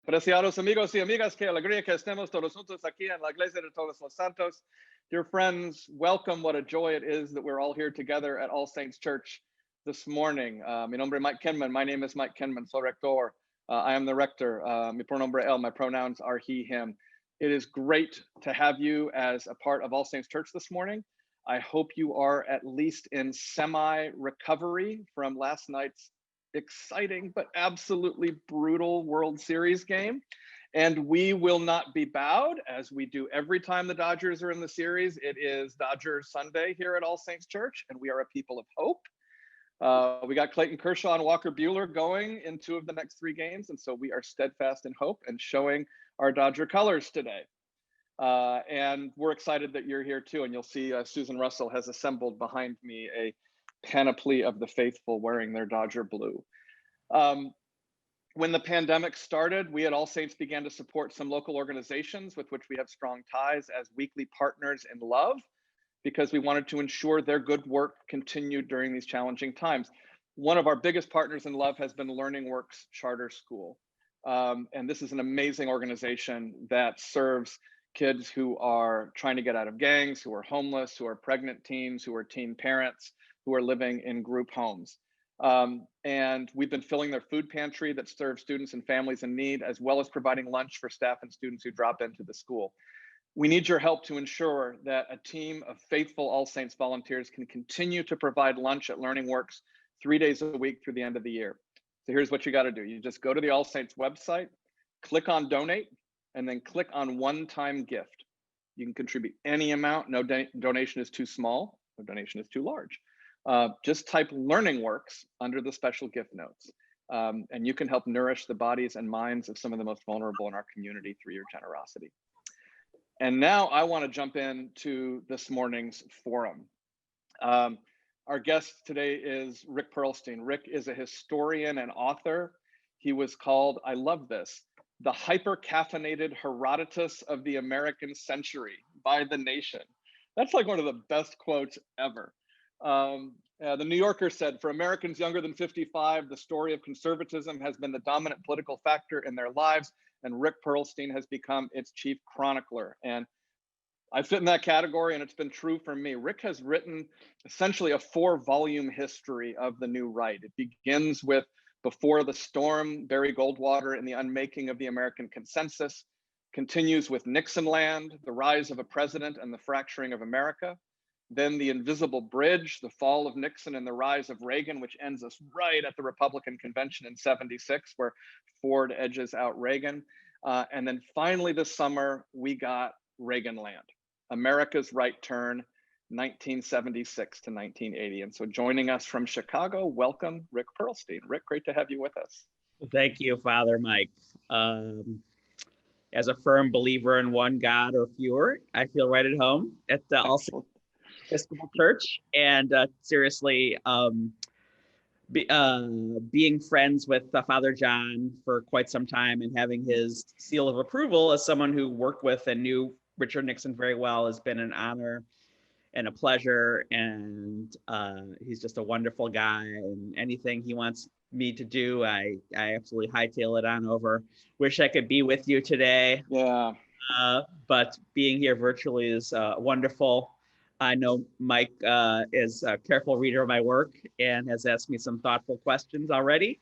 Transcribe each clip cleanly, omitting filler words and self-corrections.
Preciados amigos y amigas, qué alegría que estemos todos juntos aquí en la Iglesia de Todos los Santos. Dear friends, welcome. What a joy it is that we're all here together at All Saints Church this morning. Mi nombre es Mike Kinman. My name is Mike Kinman, soy Rector. I am the Rector. Mi pronombre él, my pronouns are he, him. It is great to have you as a part of All Saints Church this morning. I hope you are at least in semi-recovery from last night's exciting but absolutely brutal World Series game. And we will not be bowed, as we do every time the Dodgers are in the series. It is Dodgers Sunday here at All Saints Church, and we are a people of hope. We got Clayton Kershaw and Walker Buehler going in 2 of the next 3 games, and so we are steadfast in hope and showing our Dodger colors today. And we're excited that you're here too, and you'll see Susan Russell has assembled behind me a panoply of the faithful wearing their Dodger blue. When the pandemic started, we at All Saints began to support some local organizations with which we have strong ties as weekly partners in love, because we wanted to ensure their good work continued during these challenging times. One of our biggest partners in love has been Learning Works Charter School. And this is an amazing organization that serves kids who are trying to get out of gangs, who are homeless, who are pregnant teens, who are teen parents, who are living in group homes. And we've been filling their food pantry that serves students and families in need, as well as providing lunch for staff and students who drop into the school. We need your help to ensure that a team of faithful All Saints volunteers can continue to provide lunch at Learning Works 3 days a week through the end of the year. So here's what you got to do. You just go to the All Saints website, click on donate, and then click on one-time gift. You can contribute any amount. No donation is too small. No donation is too large. Just type Learning Works under the special gift notes, and you can help nourish the bodies and minds of some of the most vulnerable in our community through your generosity. And now I want to jump into this morning's forum. Our guest today is Rick Perlstein. Rick is a historian and author. He was called, I love this, the hyper-caffeinated Herodotus of the American century by The Nation. That's like one of the best quotes ever. The New Yorker said, for Americans younger than 55, the story of conservatism has been the dominant political factor in their lives, and Rick Perlstein has become its chief chronicler. And I fit in that category, and it's been true for me. Rick has written essentially a 4-volume history of the new right. It begins with Before the Storm, Barry Goldwater and the Unmaking of the American Consensus, continues with Nixonland, the rise of a president and the fracturing of America. Then The Invisible Bridge, the fall of Nixon and the rise of Reagan, which ends us right at the Republican convention in '76, where Ford edges out Reagan. And then finally this summer, we got Reaganland, America's Right Turn, 1976 to 1980. And so joining us from Chicago, welcome, Rick Perlstein. Rick, great to have you with us. Thank you, Father Mike. As a firm believer in one God or fewer, I feel right at home at the All Saints Episcopal Church, and seriously, being friends with Father John for quite some time and having his seal of approval as someone who worked with and knew Richard Nixon very well has been an honor and a pleasure. And he's just a wonderful guy, and anything he wants me to do, I absolutely hightail it on over. Wish I could be with you today. Yeah. But being here virtually is wonderful. I know Mike is a careful reader of my work and has asked me some thoughtful questions already.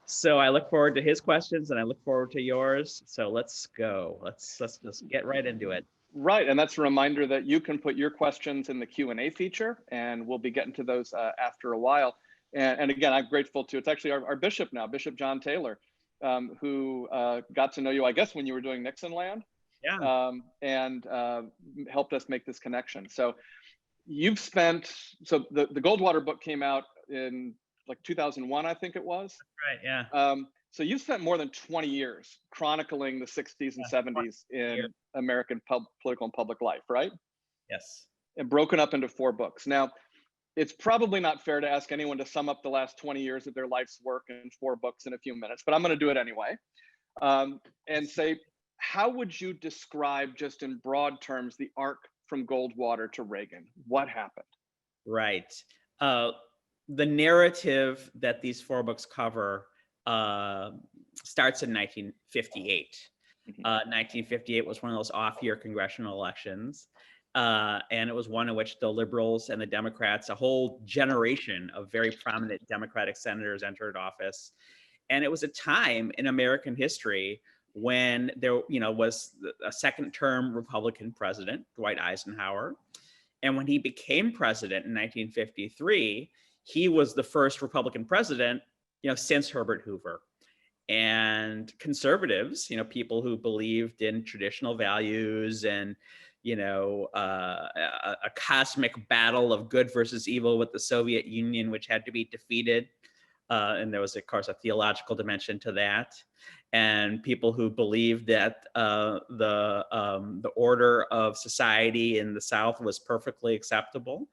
So I look forward to his questions, and I look forward to yours. So let's go. Let's just get right into it. Right, and that's a reminder that you can put your questions in the Q&A feature, and we'll be getting to those after a while. And again, I'm grateful to, it's actually our bishop now, Bishop John Taylor, who got to know you, I guess, when you were doing Nixonland. Yeah. And helped us make this connection. So you've spent, so the Goldwater book came out in like 2001, I think it was. Right, yeah. So you spent more than 20 years chronicling the 60s and 70s in American political and public life, right? Yes. And broken up into 4 books. Now, it's probably not fair to ask anyone to sum up the last 20 years of their life's work in 4 books in a few minutes, but I'm going to do it anyway. And say, how would you describe, just in broad terms, the arc from Goldwater to Reagan? What happened? Right. The narrative that these 4 books cover starts in 1958. 1958 was one of those off-year congressional elections. And it was one in which the liberals and the Democrats, a whole generation of very prominent Democratic senators entered office. And it was a time in American history when there, was a second-term Republican president, Dwight Eisenhower. And when he became president in 1953, he was the first Republican president, since Herbert Hoover. And conservatives, people who believed in traditional values and, a cosmic battle of good versus evil with the Soviet Union, which had to be defeated. And there was, of course, a theological dimension to that. And people who believed that the order of society in the South was perfectly acceptable,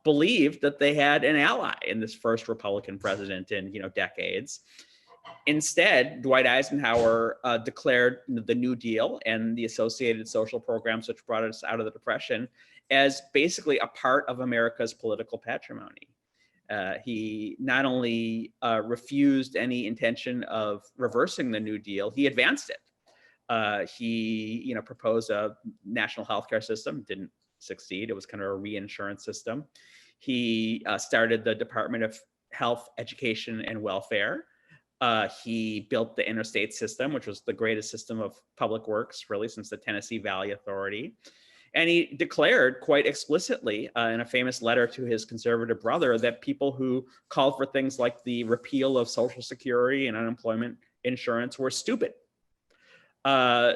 believed that they had an ally in this first Republican president in decades. Instead, Dwight Eisenhower declared the New Deal and the associated social programs which brought us out of the Depression as basically a part of America's political patrimony. He not only refused any intention of reversing the New Deal, he advanced it. He proposed a national healthcare system, didn't succeed. It was kind of a reinsurance system. He started the Department of Health, Education, and Welfare. He built the interstate system, which was the greatest system of public works, really, since the Tennessee Valley Authority. And he declared quite explicitly in a famous letter to his conservative brother that people who called for things like the repeal of Social Security and unemployment insurance were stupid.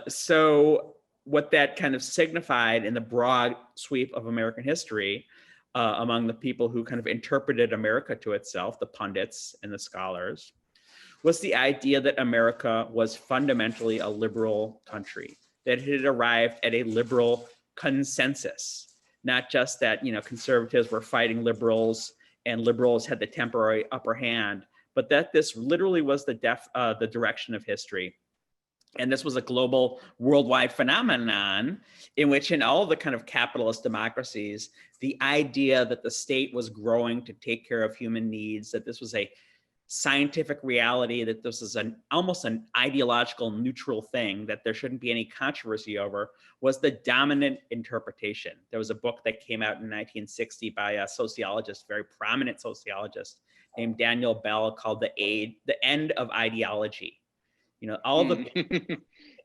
So what that kind of signified in the broad sweep of American history among the people who kind of interpreted America to itself, the pundits and the scholars, was the idea that America was fundamentally a liberal country, that it had arrived at a liberal consensus, not just that, conservatives were fighting liberals and liberals had the temporary upper hand, but that this literally was the direction of history. And this was a global, worldwide phenomenon in which in all the kind of capitalist democracies, the idea that the state was growing to take care of human needs, that this was a scientific reality, that this is almost an ideological neutral thing that there shouldn't be any controversy over, was the dominant interpretation. There was a book that came out in 1960 by a sociologist, very prominent sociologist named Daniel Bell, called The End of Ideology. All the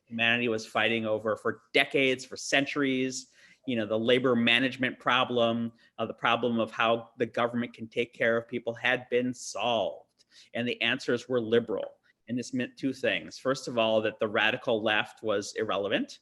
humanity was fighting over for decades, for centuries, the labor management problem, the problem of how the government can take care of people had been solved. And the answers were liberal. And this meant two things. First of all, that the radical left was irrelevant,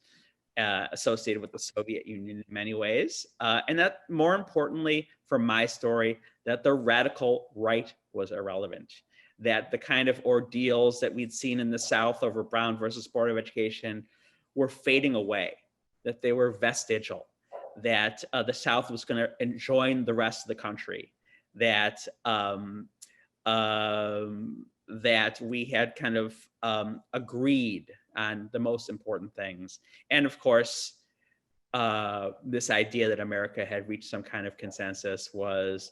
associated with the Soviet Union in many ways. And that, more importantly, for my story, that the radical right was irrelevant. That the kind of ordeals that we'd seen in the South over Brown versus Board of Education were fading away, that they were vestigial, that the South was going to enjoin the rest of the country, that that we had kind of agreed on the most important things. And of course, this idea that America had reached some kind of consensus was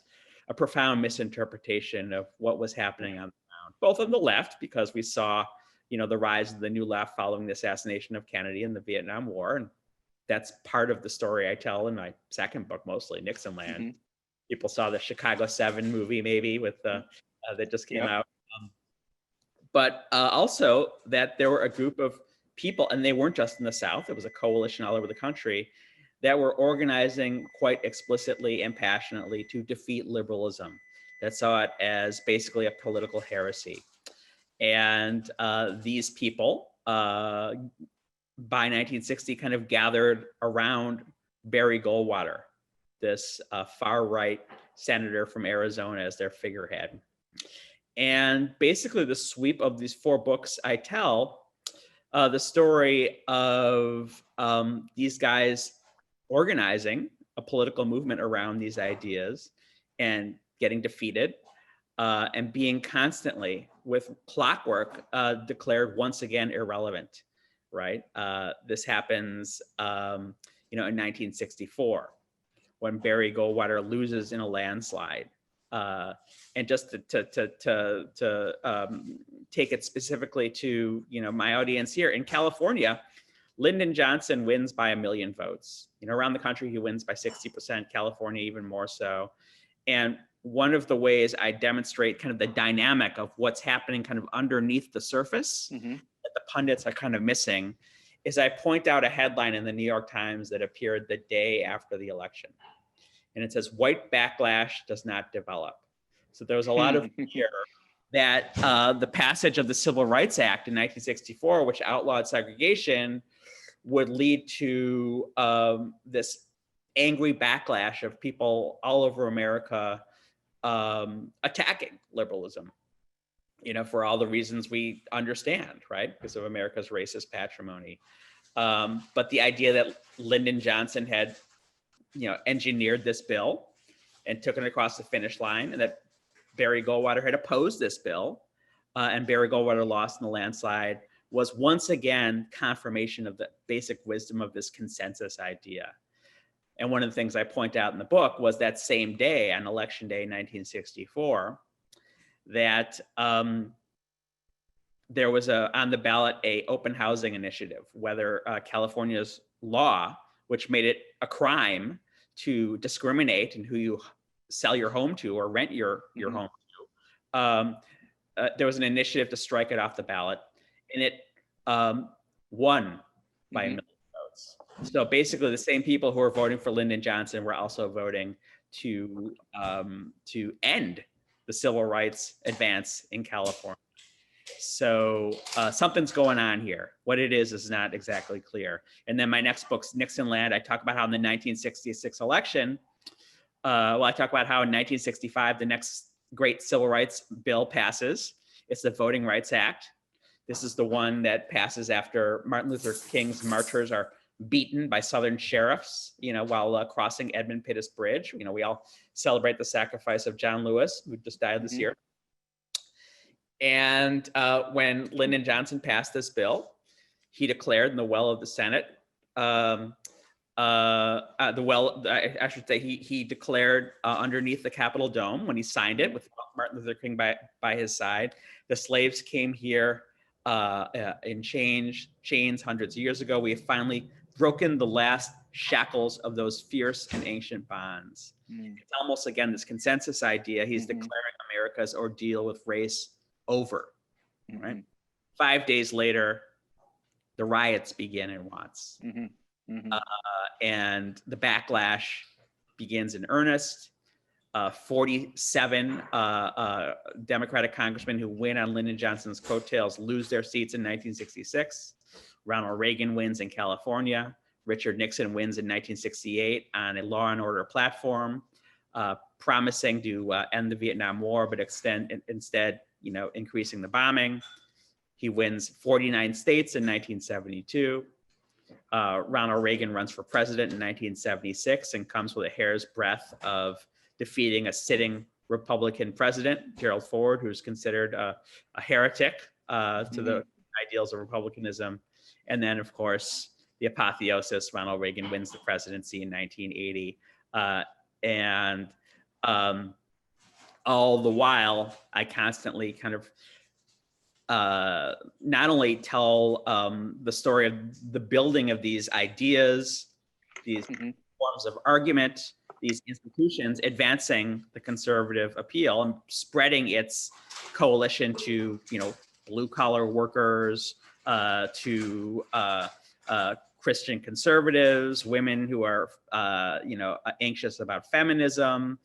a profound misinterpretation of what was happening on the ground, both on the left, because we saw, the rise of the new left following the assassination of Kennedy and the Vietnam War. And that's part of the story I tell in my second book, mostly Nixonland. Mm-hmm. People saw the Chicago 7 movie, maybe, with that just came out. But also that there were a group of people, and they weren't just in the South, it was a coalition all over the country, that were organizing quite explicitly and passionately to defeat liberalism, that saw it as basically a political heresy. And these people, by 1960, kind of gathered around Barry Goldwater, this far-right senator from Arizona, as their figurehead. And basically the sweep of these 4 books I tell the story of these guys organizing a political movement around these ideas and getting defeated and being constantly, with clockwork, declared once again irrelevant, right? This happens, in 1964, when Barry Goldwater loses in a landslide. And just to take it specifically to, my audience here in California, Lyndon Johnson wins by 1 million votes. Around the country, he wins by 60%, California even more so. And one of the ways I demonstrate kind of the dynamic of what's happening kind of underneath the surface that the pundits are kind of missing is I point out a headline in the New York Times that appeared the day after the election. And it says, "White backlash does not develop." So there was a lot of fear that the passage of the Civil Rights Act in 1964, which outlawed segregation, would lead to this angry backlash of people all over America attacking liberalism, for all the reasons we understand, right? Because of America's racist patrimony. But the idea that Lyndon Johnson had, engineered this bill and took it across the finish line, and that Barry Goldwater had opposed this bill, and Barry Goldwater lost in the landslide, was once again confirmation of the basic wisdom of this consensus idea. And one of the things I point out in the book was that same day, on Election Day 1964, that there was on the ballot a open housing initiative, whether California's law, which made it a crime to discriminate in who you sell your home to or rent your home to. There was an initiative to strike it off the ballot, and it won by 1 million votes. So basically, the same people who were voting for Lyndon Johnson were also voting to end the civil rights advance in California. So something's going on here. What it is not exactly clear. And then my next book's Nixonland. I talk about how in the 1966 election, I talk about how in 1965, the next great civil rights bill passes. It's the Voting Rights Act. This is the one that passes after Martin Luther King's marchers are beaten by Southern sheriffs, while crossing Edmund Pettus Bridge. We all celebrate the sacrifice of John Lewis, who just died this year. And when Lyndon Johnson passed this bill, he declared in the well of the Senate, I should say, he declared underneath the Capitol dome when he signed it with Martin Luther King by his side, the slaves came here in chains hundreds of years ago. We have finally broken the last shackles of those fierce and ancient bonds. It's almost, again, this consensus idea. He's declaring America's ordeal with race over, right? 5 days later, the riots begin in Watts. And the backlash begins in earnest. 47 Democratic congressmen who win on Lyndon Johnson's coattails lose their seats in 1966. Ronald Reagan wins in California. Richard Nixon wins in 1968 on a law and order platform, promising to end the Vietnam War, but instead, increasing the bombing. He wins 49 states in 1972. Ronald Reagan runs for president in 1976 and comes with a hair's breadth of defeating a sitting Republican president, Gerald Ford, who's considered a heretic to the ideals of republicanism. And then, of course, the apotheosis, Ronald Reagan wins the presidency in 1980. And all the while, I constantly kind of not only tell the story of the building of these ideas, these forms of argument, these institutions, advancing the conservative appeal and spreading its coalition to, blue collar workers, to Christian conservatives, women who are, anxious about feminism,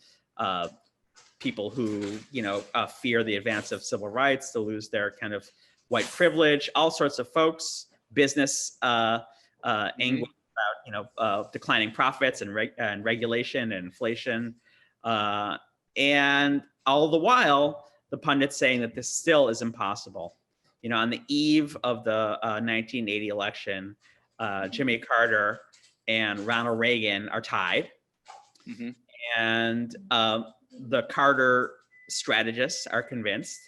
people who, fear the advance of civil rights to lose their kind of white privilege, all sorts of folks, business anguish about, declining profits and regulation and inflation. And all the while, the pundits saying that this still is impossible. On the eve of the 1980 election, Jimmy Carter and Ronald Reagan are tied. And the Carter strategists are convinced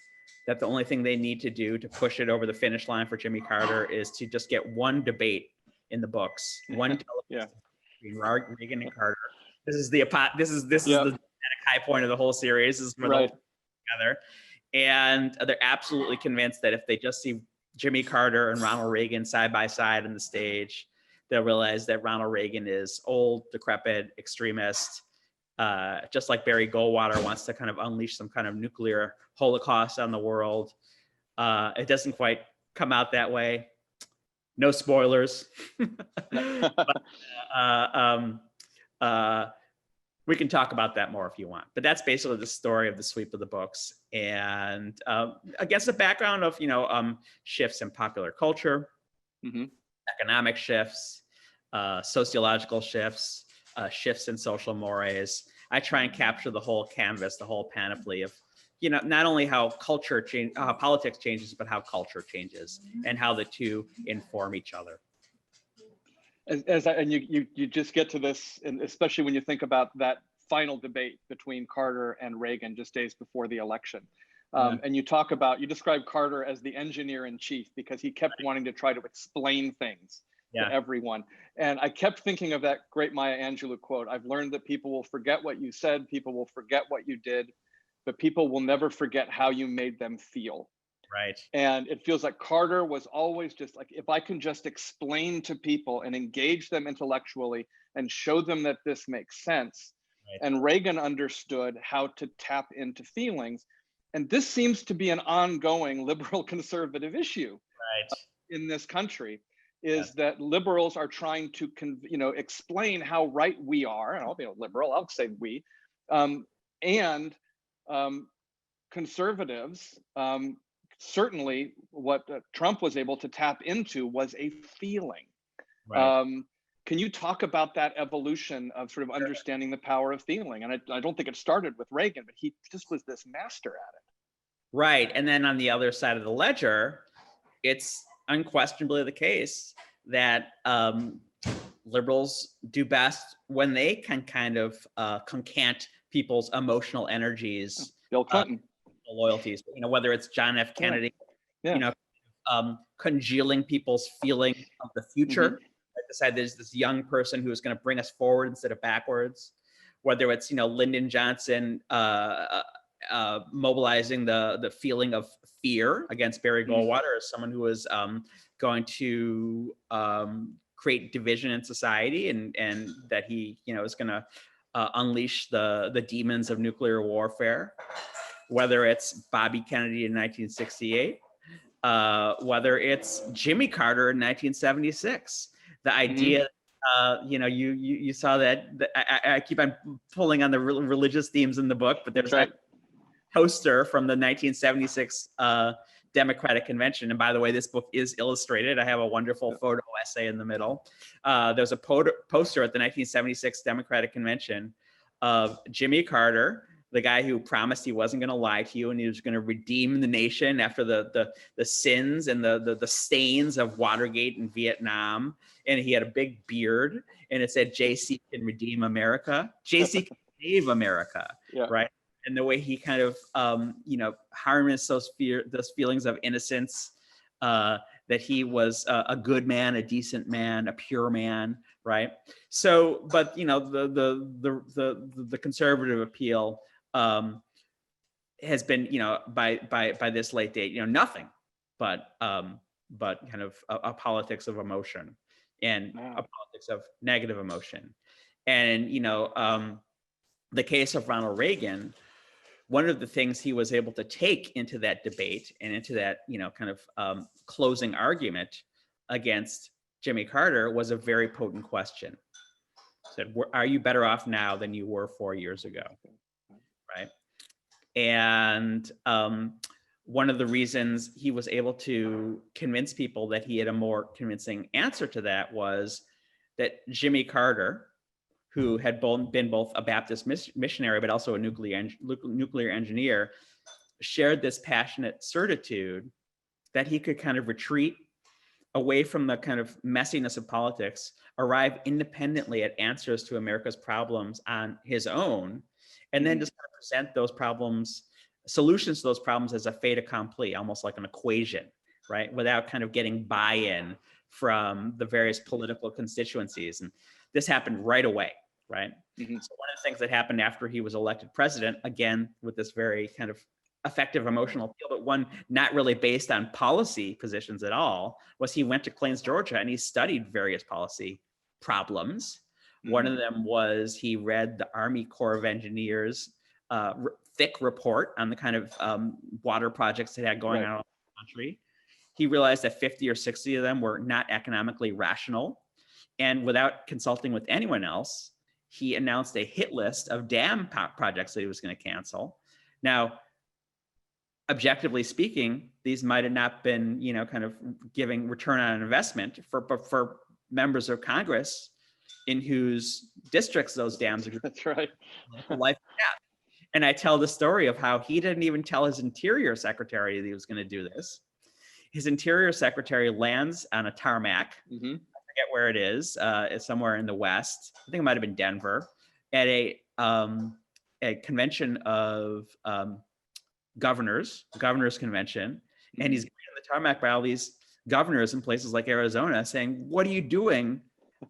that the only thing they need to do to push it over the finish line for Jimmy Carter is to just get one debate in the books, one television between Reagan and Carter. This is the high point of the whole series. This is where they'll together. And they're absolutely convinced that if they just see Jimmy Carter and Ronald Reagan side by side on the stage, they'll realize that Ronald Reagan is old, decrepit, extremist, just like Barry Goldwater wants to kind of unleash some kind of nuclear holocaust on the world. It doesn't quite come out that way. No spoilers. But, we can talk about that more if you want. But that's basically the story of the sweep of the books, and against the background of shifts in popular culture, economic shifts, sociological shifts, shifts in social mores. I try and capture the whole canvas, the whole panoply of not only how culture change, how politics changes, but how culture changes and how the two inform each other. And you just get to this, and especially when you think about that final debate between Carter and Reagan just days before the election. And you describe Carter as the engineer in chief because he kept wanting to try to explain things to everyone. And I kept thinking of that great Maya Angelou quote, "I've learned that people will forget what you said, people will forget what you did, but people will never forget how you made them feel." Right. And it feels like Carter was always just like, if I can just explain to people and engage them intellectually and show them that this makes sense. Right. And Reagan understood how to tap into feelings. And this seems to be an ongoing liberal conservative issue in this country, is that liberals are trying to explain how right we are. And I'll be a liberal, I'll say we, and conservatives, certainly what Trump was able to tap into was a feeling. Right. Can you talk about that evolution of sort of understanding the power of feeling? And I don't think it started with Reagan, but he just was this master at it. Right. And then on the other side of the ledger, it's unquestionably the case that liberals do best when they can kind of concant people's emotional energies. Bill Clinton. Loyalties, whether it's John F. Kennedy, congealing people's feeling of the future. I decide there's this young person who is going to bring us forward instead of backwards. Whether it's Lyndon Johnson mobilizing the feeling of fear against Barry Goldwater as someone who is going to create division in society, and that he is going to unleash the demons of nuclear warfare. Whether it's Bobby Kennedy in 1968, whether it's Jimmy Carter in 1976, the idea, you saw that. I keep on pulling on the religious themes in the book, but there's that poster from the 1976 Democratic Convention. And by the way, this book is illustrated. I have a wonderful photo essay in the middle. There's a poster at the 1976 Democratic Convention of Jimmy Carter, the guy who promised he wasn't going to lie to you and he was going to redeem the nation after the sins and the stains of Watergate and Vietnam. And he had a big beard, and it said, "JC can redeem America. JC can save America." Right. And the way he kind of, harnessed those feelings of innocence, that he was a good man, a decent man, a pure man. Right. So, but, the conservative appeal has been, by this late date, nothing but kind of a politics of emotion and a politics of negative emotion. And, the case of Ronald Reagan, one of the things he was able to take into that debate and into that, kind of closing argument against Jimmy Carter was a very potent question. Said, "Are you better off now than you were 4 years ago?" Right. And one of the reasons he was able to convince people that he had a more convincing answer to that was that Jimmy Carter, who had been both a Baptist missionary but also a nuclear engineer, shared this passionate certitude that he could kind of retreat away from the kind of messiness of politics, arrive independently at answers to America's problems on his own, and then just kind of present those problems, solutions to those problems as a fait accompli, almost like an equation, right? Without kind of getting buy-in from the various political constituencies. And this happened right away, right? So one of the things that happened after he was elected president, again, with this very kind of effective emotional appeal, but one not really based on policy positions at all, was he went to Plains, Georgia, and he studied various policy problems. One of them was he read the Army Corps of Engineers thick report on the kind of water projects they had going on in the country. He realized that 50 or 60 of them were not economically rational. And without consulting with anyone else, he announced a hit list of dam projects that he was going to cancel. Now, objectively speaking, these might have not been, kind of giving return on investment for members of Congress in whose districts those dams are. That's right. Life and death. And I tell the story of how he didn't even tell his Interior Secretary that he was going to do this. His Interior Secretary lands on a tarmac. I forget where it is. It's somewhere in the West. I think it might have been Denver, at a convention of governors convention. And he's on the tarmac by all these governors in places like Arizona saying, "What are you doing?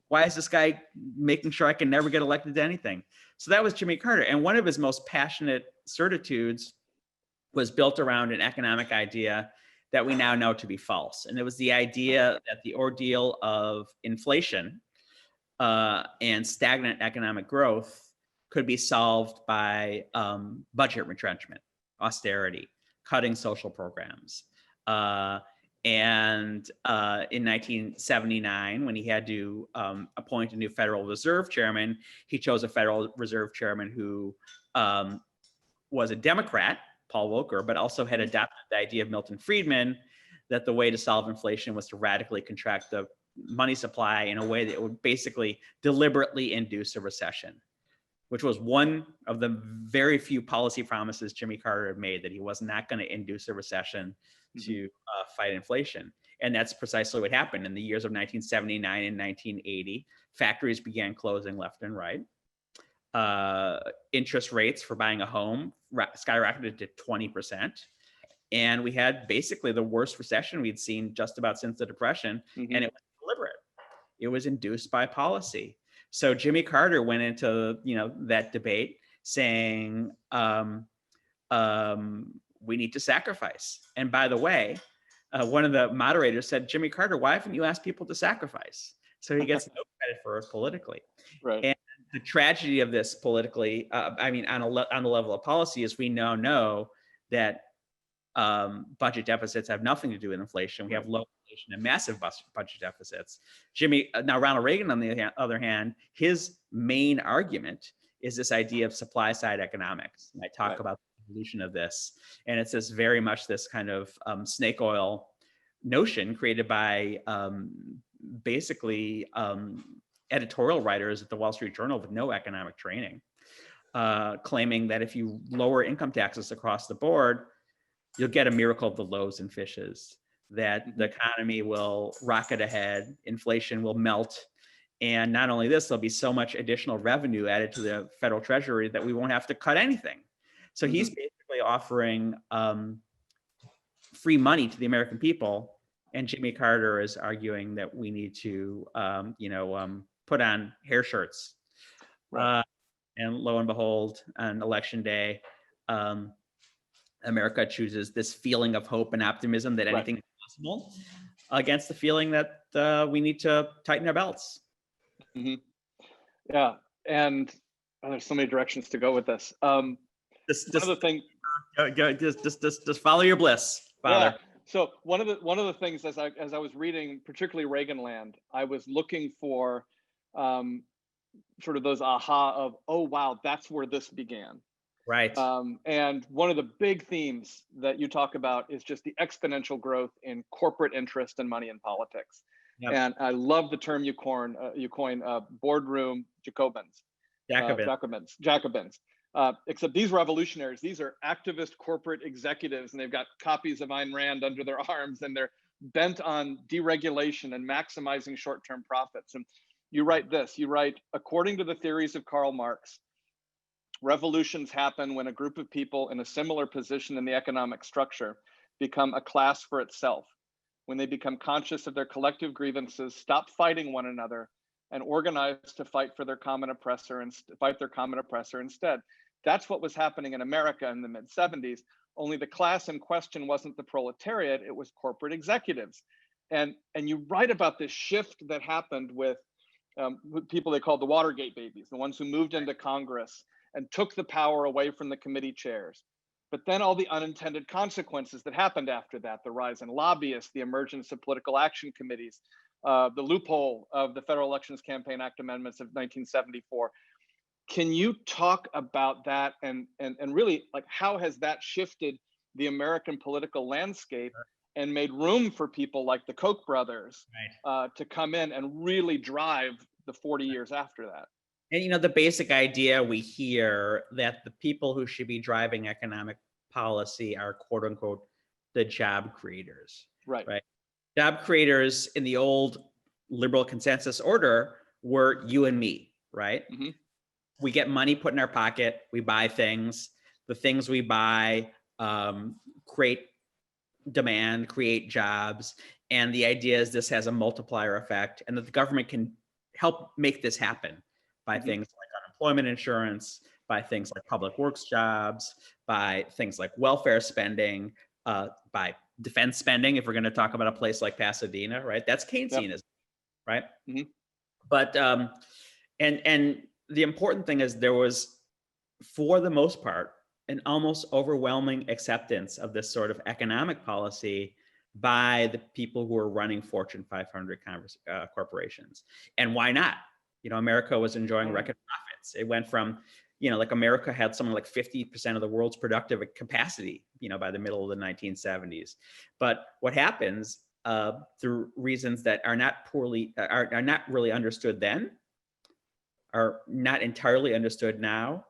Why is this guy making sure I can never get elected to anything?" So that was Jimmy Carter. And one of his most passionate certitudes was built around an economic idea that we now know to be false. And it was the idea that the ordeal of inflation and stagnant economic growth could be solved by budget retrenchment, austerity, cutting social programs. And in 1979, when he had to appoint a new Federal Reserve chairman, he chose a Federal Reserve chairman who was a Democrat, Paul Volcker, but also had adopted the idea of Milton Friedman, that the way to solve inflation was to radically contract the money supply in a way that would basically deliberately induce a recession, which was one of the very few policy promises Jimmy Carter had made, that he was not going to induce a recession to fight inflation. And that's precisely what happened. In the years of 1979 and 1980, factories began closing left and right. Interest rates for buying a home skyrocketed to 20%. And we had basically the worst recession we'd seen just about since the Depression. And it was deliberate. It was induced by policy. So Jimmy Carter went into that debate saying, we need to sacrifice. And by the way, one of the moderators said, "Jimmy Carter, why haven't you asked people to sacrifice?" So he gets no credit for it politically. Right. And the tragedy of this politically, on the level of policy, is we now know that budget deficits have nothing to do with inflation. We have low inflation and massive budget deficits. Ronald Reagan, on the other hand, his main argument is this idea of supply side economics. And I talk about the evolution of this, and it's very much this kind of snake oil notion created by basically editorial writers at the Wall Street Journal with no economic training, claiming that if you lower income taxes across the board, you'll get a miracle of the loaves and fishes, that the economy will rocket ahead, inflation will melt. And not only this, there'll be so much additional revenue added to the federal treasury that we won't have to cut anything. So he's basically offering free money to the American people. And Jimmy Carter is arguing that we need to, put on hair shirts. And lo and behold, on election day, America chooses this feeling of hope and optimism that anything is possible, against the feeling that we need to tighten our belts. Yeah, and there's so many directions to go with this. Another thing. Just follow your bliss, Father. Yeah. So one of the things, as I was reading, particularly Reaganland, I was looking for sort of those aha of, oh wow, that's where this began. Right. And one of the big themes that you talk about is just the exponential growth in corporate interest and money in politics. Yep. And I love the term you coin, boardroom Jacobins. Except these revolutionaries, these are activist corporate executives, and they've got copies of Ayn Rand under their arms, and they're bent on deregulation and maximizing short-term profits. And you write, according to the theories of Karl Marx, revolutions happen when a group of people in a similar position in the economic structure become a class for itself, when they become conscious of their collective grievances, stop fighting one another, and organize to fight for their common oppressor and fight their common oppressor instead. That's what was happening in America in the mid-70s. only the class in question wasn't the proletariat, it was corporate executives. And you write about this shift that happened with people they called the Watergate babies, the ones who moved into Congress and took the power away from the committee chairs. But then all the unintended consequences that happened after that, the rise in lobbyists, the emergence of political action committees, the loophole of the Federal Elections Campaign Act amendments of 1974. Can you talk about that and really, like, how has that shifted the American political landscape and made room for people like the Koch brothers to come in and really drive the 40 years after that? And, you know, the basic idea we hear that the people who should be driving economic policy are, quote unquote, the job creators. Right. Job creators in the old liberal consensus order were you and me, right? Mm-hmm. We get money put in our pocket, we buy things. The things we buy create demand, create jobs. And the idea is this has a multiplier effect and that the government can help make this happen by mm-hmm. things like unemployment insurance, by things like public works jobs, by things like welfare spending, by defense spending, if we're going to talk about a place like Pasadena, right? That's Keynesianism, yep. right? Mm-hmm. But, and the important thing is there was, for the most part, an almost overwhelming acceptance of this sort of economic policy by the people who are running Fortune 500 corporations. And why not? You know, America was enjoying record profits. It went from, you know, like America had something like 50% of the world's productive capacity, you know, by the middle of the 1970s. But what happens through reasons that are not are not really understood then, are not entirely understood now.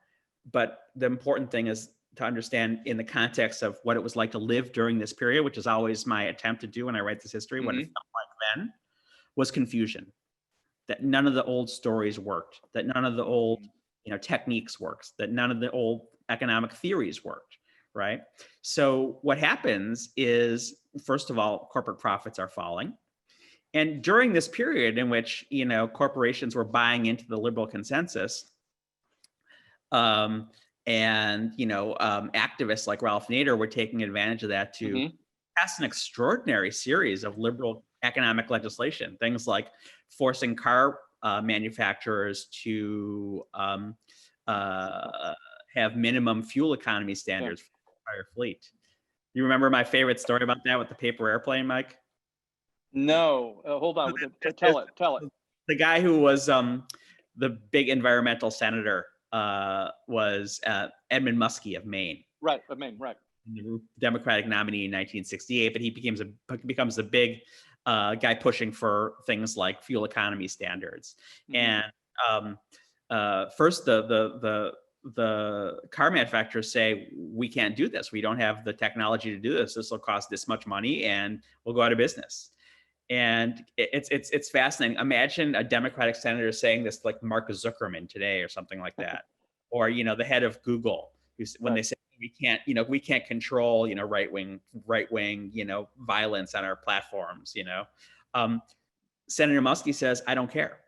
But the important thing is to understand in the context of what it was like to live during this period, which is always my attempt to do when I write this history, mm-hmm. what it felt like then, was confusion. That none of the old stories worked, that none of the old, you know, techniques worked, that none of the old economic theories worked, right? So what happens is, first of all, corporate profits are falling. And during this period in which, you know, corporations were buying into the liberal consensus, and, you know, activists like Ralph Nader were taking advantage of that to mm-hmm. pass an extraordinary series of liberal economic legislation, things like forcing car manufacturers to have minimum fuel economy standards for the entire fleet. You remember my favorite story about that with the paper airplane, Mike? No, hold on. Tell it. The guy who was the big environmental senator was Edmund Muskie of Maine. Right, of Maine, right. The Democratic nominee in 1968, but he becomes a big guy pushing for things like fuel economy standards. Mm-hmm. And first, the car manufacturers say, we can't do this. We don't have the technology to do this. This will cost this much money, and we'll go out of business. And it's fascinating. Imagine a Democratic senator saying this, like Mark Zuckerman today, or something like that, or, you know, the head of Google, when they say we can't control, you know, right wing, you know, violence on our platforms. You know, Senator Muskie says, I don't care.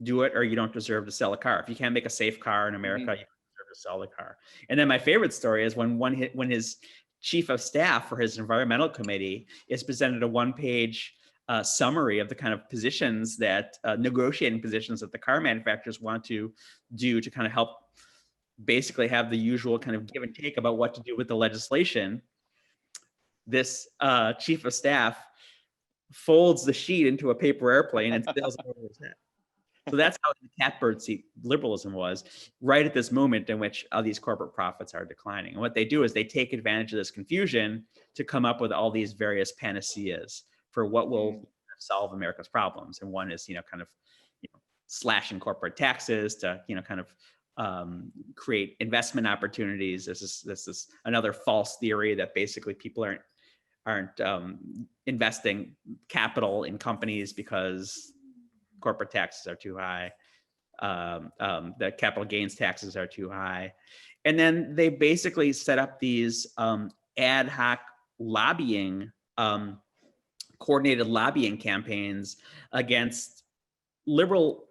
Do it, or you don't deserve to sell a car. If you can't make a safe car in America, mm-hmm. you don't deserve to sell the car. And then my favorite story is when his chief of staff for his environmental committee is presented a one-page summary of the kind of positions that negotiating positions that the car manufacturers want to do to kind of help basically have the usual kind of give and take about what to do with the legislation. This chief of staff folds the sheet into a paper airplane and sails it over his head. So that's how the catbird seat liberalism was, right at this moment in which these corporate profits are declining. And what they do is they take advantage of this confusion to come up with all these various panaceas for what will solve America's problems. And one is, you know, kind of, you know, slashing corporate taxes to, you know, kind of create investment opportunities. This is another false theory that basically people aren't investing capital in companies because corporate taxes are too high. The capital gains taxes are too high. And then they basically set up these ad hoc lobbying, coordinated lobbying campaigns against liberal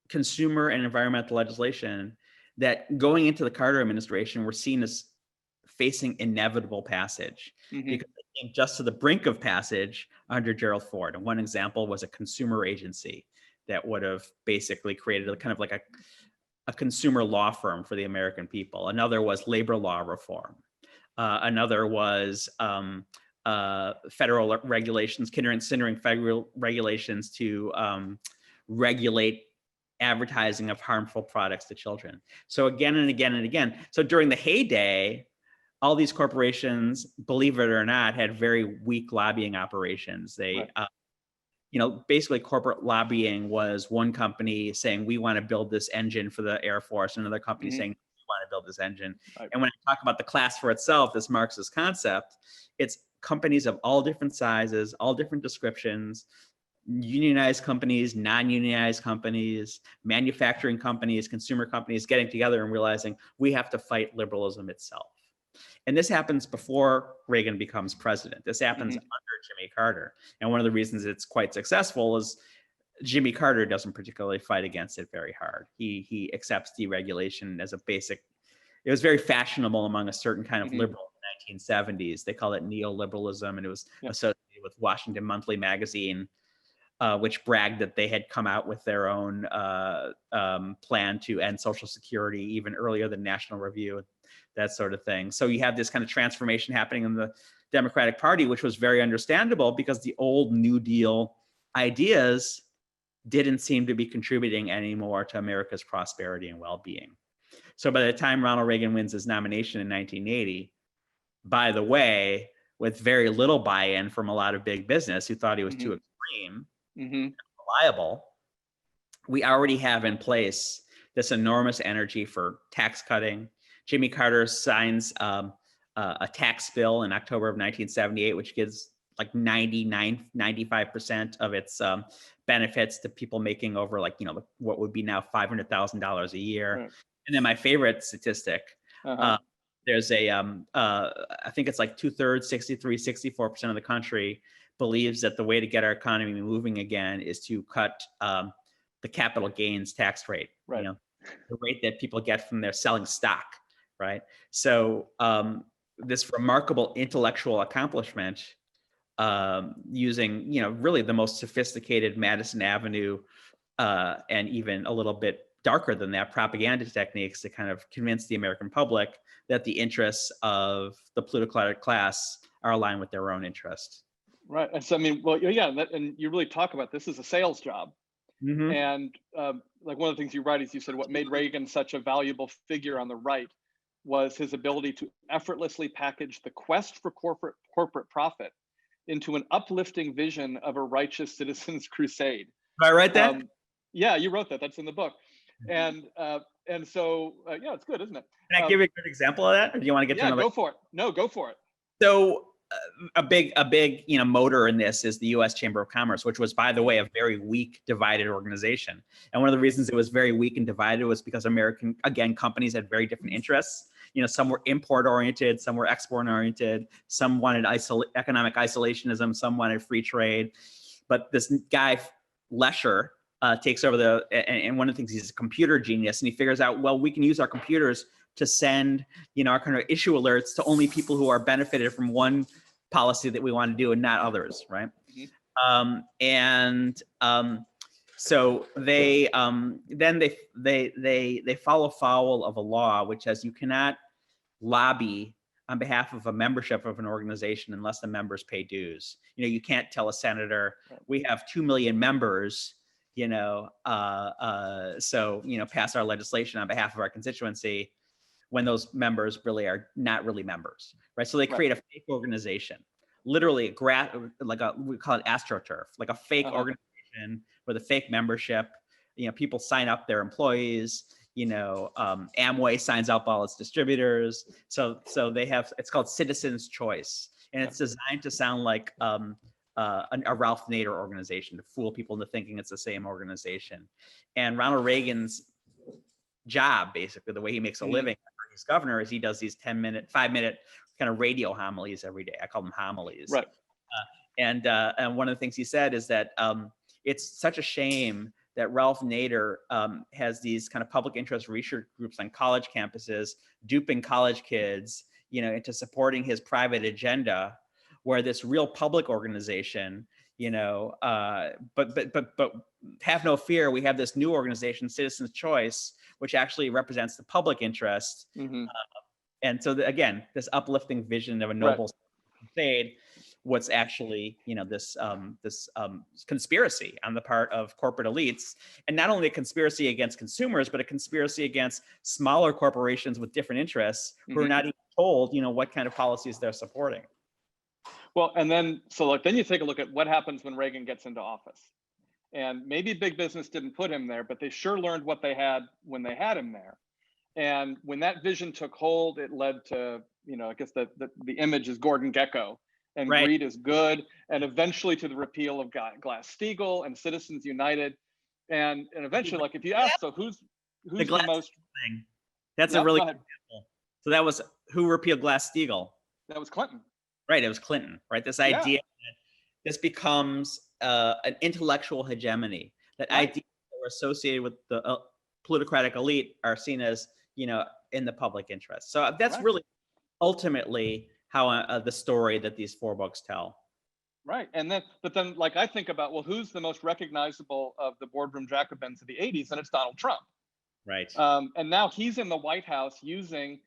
consumer and environmental legislation that, going into the Carter administration, were seen as facing inevitable passage, Mhm. because they came just to the brink of passage under Gerald Ford. And one example was a consumer agency that would have basically created a kind of like a consumer law firm for the American people. Another was labor law reform. Another was federal regulations, considering federal regulations to regulate advertising of harmful products to children. So again and again and again. So during the heyday, all these corporations, believe it or not, had very weak lobbying operations. They, basically corporate lobbying was one company saying, we want to build this engine for the Air Force, another company saying, we want to build this engine. Right. And when I talk about the class for itself, this Marxist concept, it's companies of all different sizes, all different descriptions, unionized companies, non-unionized companies, manufacturing companies, consumer companies getting together and realizing we have to fight liberalism itself. And this happens before Reagan becomes president. This happens under Jimmy Carter. And one of the reasons it's quite successful is Jimmy Carter doesn't particularly fight against it very hard. He accepts deregulation as a basic. It was very fashionable among a certain kind of liberal in the 1970s. They called it neoliberalism, and it was associated with Washington Monthly magazine, which bragged that they had come out with their own plan to end Social Security even earlier than National Review, that sort of thing. So you have this kind of transformation happening in the Democratic Party, which was very understandable because the old New Deal ideas didn't seem to be contributing anymore to America's prosperity and well-being. So by the time Ronald Reagan wins his nomination in 1980, by the way, with very little buy-in from a lot of big business who thought he was too extreme, reliable, we already have in place this enormous energy for tax cutting. Jimmy Carter signs a tax bill in October of 1978, which gives like 95% of its benefits to people making over what would be now $500,000 a year. Right. And then my favorite statistic, there's I think it's like 2/3, 64% of the country believes that the way to get our economy moving again is to cut the capital gains tax rate, right. The rate that people get from their selling stock, right? So this remarkable intellectual accomplishment using, really the most sophisticated Madison Avenue and even a little bit darker than that propaganda techniques to kind of convince the American public that the interests of the plutocratic class are aligned with their own interests. Right. And so, I mean, well, yeah, and you really talk about this as a sales job. And like one of the things you write is you said what made Reagan such a valuable figure on the right was his ability to effortlessly package the quest for corporate profit into an uplifting vision of a righteous citizen's crusade. Did I write that? Yeah, you wrote that. That's in the book. And so, yeah, it's good, isn't it? Can I give you a good example of that, or do you want to get to another? Go for it. No, go for it. So a big motor in this is the U.S. Chamber of Commerce, which was, by the way, a very weak, divided organization. And one of the reasons it was very weak and divided was because American, again, companies had very different interests. Some were import oriented, some were export oriented, some wanted economic isolationism, some wanted free trade. But this guy, Lesher, takes over and one of the things, he's a computer genius, and he figures out, well, we can use our computers to send, our kind of issue alerts to only people who are benefited from one policy that we want to do and not others, right? So they then they follow foul of a law which says you cannot lobby on behalf of a membership of an organization unless the members pay dues. You can't tell a senator, we have 2 million members, so pass our legislation on behalf of our constituency, when those members really are not really members, right? So they create a fake organization, literally we call it AstroTurf, like a fake organization with a fake membership. People sign up their employees. Amway signs up all its distributors. So they have, it's called Citizens Choice, and it's designed to sound like a Ralph Nader organization, to fool people into thinking it's the same organization. And Ronald Reagan's job, basically, the way he makes a living as governor, is he does these 5-minute kind of radio homilies every day. I call them homilies. Right. And one of the things he said is that it's such a shame that Ralph Nader has these kind of public interest research groups on college campuses, duping college kids, into supporting his private agenda, where this real public organization, but have no fear, we have this new organization, Citizens' Choice, which actually represents the public interest. And so again, this uplifting vision of a noble crusade, what's actually, this conspiracy on the part of corporate elites, and not only a conspiracy against consumers, but a conspiracy against smaller corporations with different interests who are not even told, what kind of policies they're supporting. Well, and then, then you take a look at what happens when Reagan gets into office. And maybe big business didn't put him there, but they sure learned what they had when they had him there. And when that vision took hold, it led to, I guess the image is Gordon Gekko, and greed is good, and eventually to the repeal of Glass-Steagall and Citizens United. And eventually, like if you ask, so who's the most thing? That's a really good example. So that was who repealed Glass-Steagall? That was Clinton. Right, it was Clinton, right? This idea that this becomes an intellectual hegemony, that ideas that were associated with the plutocratic elite are seen as, in the public interest. So that's really ultimately how the story that these 4 books tell. Right, and then, but then, like I think about, well, who's the most recognizable of the boardroom Jacobins of the 80s, and it's Donald Trump. Right. And now he's in the White House using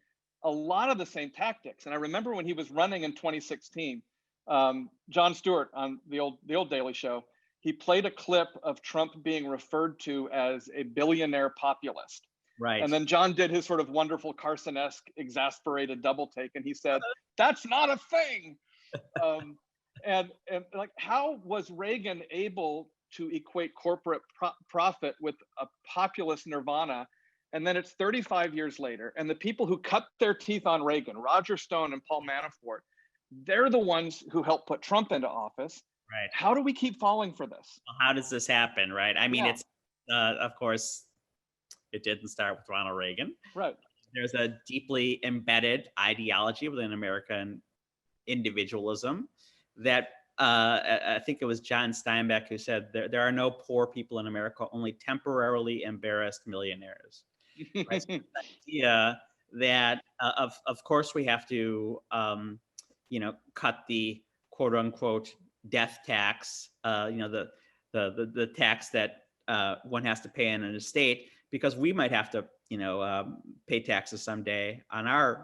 a lot of the same tactics. And I remember when he was running in 2016, Jon Stewart on the old Daily Show, he played a clip of Trump being referred to as a billionaire populist. Right. And then John did his sort of wonderful Carson-esque exasperated double take, and he said, "That's not a thing." And like, how was Reagan able to equate corporate profit with a populist nirvana? And then it's 35 years later, and the people who cut their teeth on Reagan, Roger Stone and Paul Manafort, they're the ones who helped put Trump into office. Right. How do we keep falling for this? Well, how does this happen, right? I mean, it's, of course, it didn't start with Ronald Reagan. Right. There's a deeply embedded ideology within American individualism that I think it was John Steinbeck who said there are no poor people in America, only temporarily embarrassed millionaires. Right? So the idea that of course we have to cut the quote unquote death tax, the tax that one has to pay in an estate, because we might have to pay taxes someday on our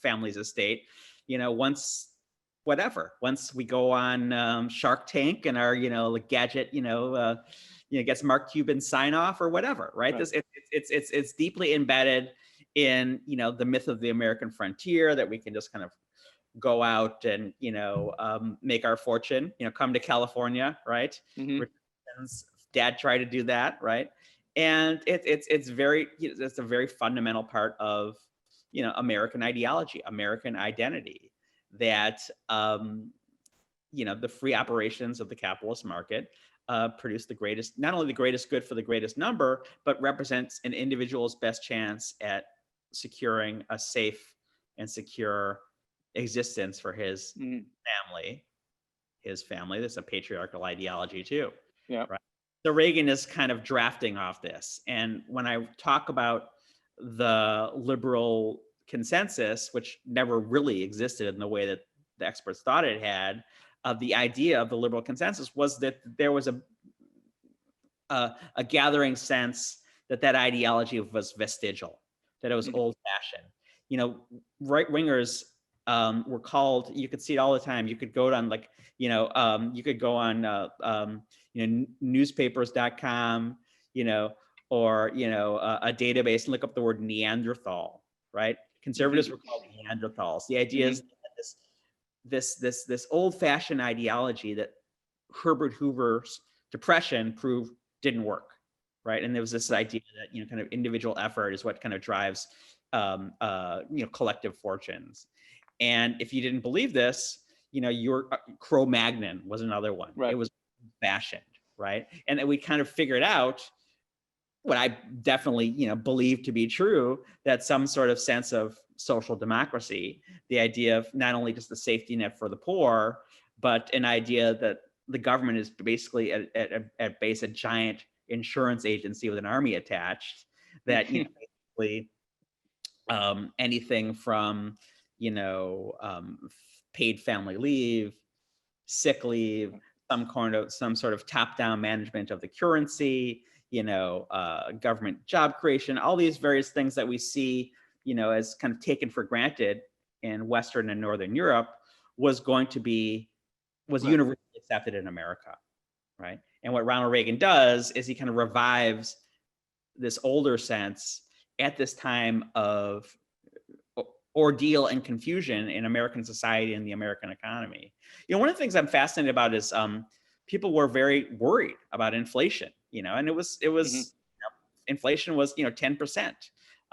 family's estate, once we go on Shark Tank and our gadget gets Mark Cuban sign off or whatever, right? This it's deeply embedded in the myth of the American frontier, that we can just kind of go out and make our fortune, come to California, right? Dad tried to do that, right? And it's a very fundamental part of American ideology, American identity, that the free operations of the capitalist market produce not only the greatest good for the greatest number, but represents an individual's best chance at securing a safe and secure existence for his family. That's a patriarchal ideology too. Yeah. Right. So Reagan is kind of drafting off this. And when I talk about the liberal consensus, which never really existed in the way that the experts thought it had, the idea of the liberal consensus was that there was a gathering sense that ideology was vestigial, that it was old-fashioned. Right wingers were called. You could see it all the time. You could go on you could go on newspapers.com, or a database and look up the word Neanderthal. Right, conservatives were called Neanderthals. The idea is this old-fashioned ideology that Herbert Hoover's Depression proved didn't work, right? And there was this idea that kind of individual effort is what kind of drives collective fortunes. And if you didn't believe this, your Cro-Magnon was another one. Right. It was fashioned, right? And then we kind of figured out what I definitely believe to be true, that some sort of sense of social democracy, the idea of not only just the safety net for the poor, but an idea that the government is basically at base a giant insurance agency with an army attached, that basically anything from paid family leave, sick leave, some sort of top-down management of the currency, government job creation, all these various things that we see, as kind of taken for granted in Western and Northern Europe was universally accepted in America, right? And what Ronald Reagan does is he kind of revives this older sense at this time of ordeal and confusion in American society and the American economy. One of the things I'm fascinated about is people were very worried about inflation, and it was inflation was 10%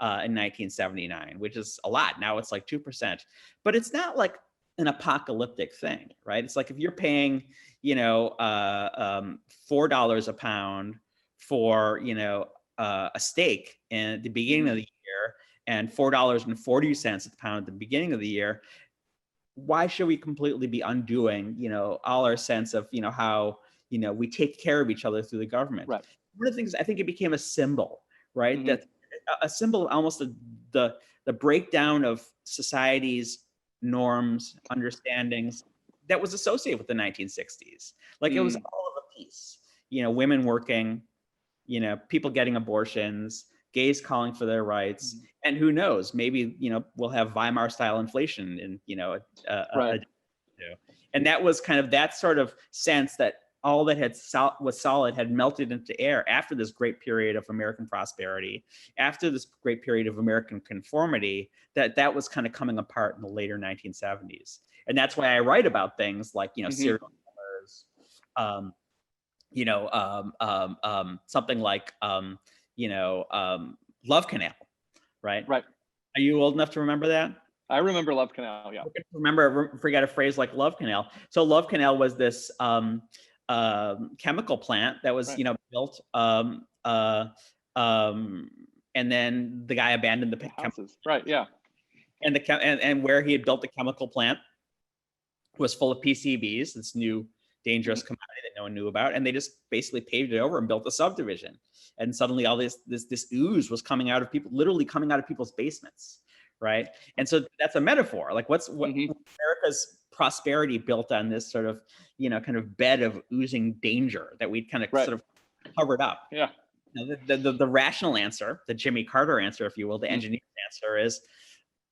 in 1979, which is a lot. Now it's like 2%, but it's not like an apocalyptic thing, right? It's like if you're paying $4 a pound for a steak at the beginning of the year and $4.40 a pound at the beginning of the year, why should we completely be undoing all our sense of how we take care of each other through the government? Right. One of the things, I think it became a symbol, right? That a symbol of almost the breakdown of society's norms, understandings that was associated with the 1960s. Like it was all of a piece, women working, people getting abortions, gays calling for their rights, and who knows, maybe we'll have Weimar style inflation in and that was kind of that sort of sense that all that was solid had melted into air after this great period of American prosperity, after this great period of American conformity, that was kind of coming apart in the later 1970s. And that's why I write about things like serial killers, something like Love Canal, right? Right. Are you old enough to remember that? I remember Love Canal, yeah. Forget a phrase like Love Canal. So Love Canal was this chemical plant that was built, and then the guy abandoned the houses. Right, yeah. And and where he had built the chemical plant was full of PCBs, this new dangerous commodity that no one knew about, and they just basically paved it over and built a subdivision. And suddenly all this ooze was coming out of people's basements, right? And so that's a metaphor. Like what America's prosperity built on this sort of kind of bed of oozing danger that we'd kind of sort of covered up. Yeah. The rational answer, the Jimmy Carter answer, if you will, the engineer's answer is,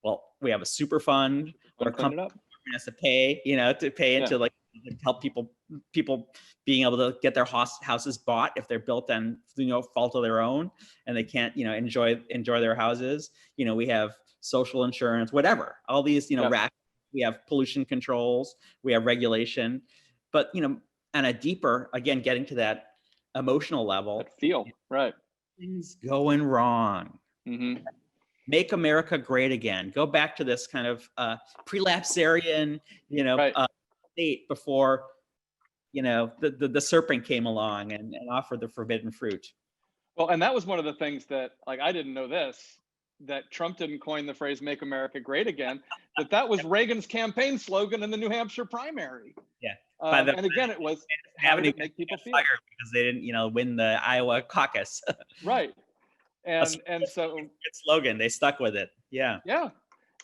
well, we have a super fund or a company has to pay, into like help people being able to get their houses bought if they're built on fault of their own and they can't enjoy their houses. We have social insurance, whatever, all these we have pollution controls, we have regulation, but on a deeper, again, getting to that emotional level, that feel right, things going wrong. Make America great again. Go back to this kind of prelapsarian, state before, the serpent came along and offered the forbidden fruit. Well, and that was one of the things that, like, I didn't know this, that Trump didn't coin the phrase "Make America Great Again." that was Reagan's campaign slogan in the New Hampshire primary. Yeah. And again, it was how to make people feel because they didn't, win the Iowa caucus. Right. And so good slogan, they stuck with it. Yeah. Yeah.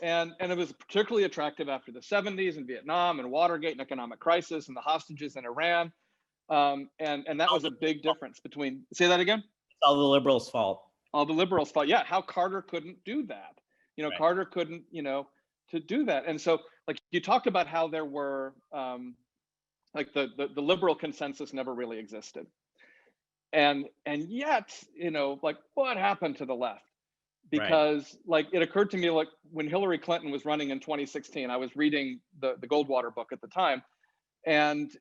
And it was particularly attractive after the 70s and Vietnam and Watergate and economic crisis and the hostages in Iran. And that was a big difference between, say that again? It's all the liberals' fault. All the liberals' fault. Yeah. How Carter couldn't do that. Carter couldn't, to do that. And so, like, you talked about how there were, like the liberal consensus never really existed. And yet, like, what happened to the left? Because like, it occurred to me, like, when Hillary Clinton was running in 2016, I was reading the Goldwater book at the time. And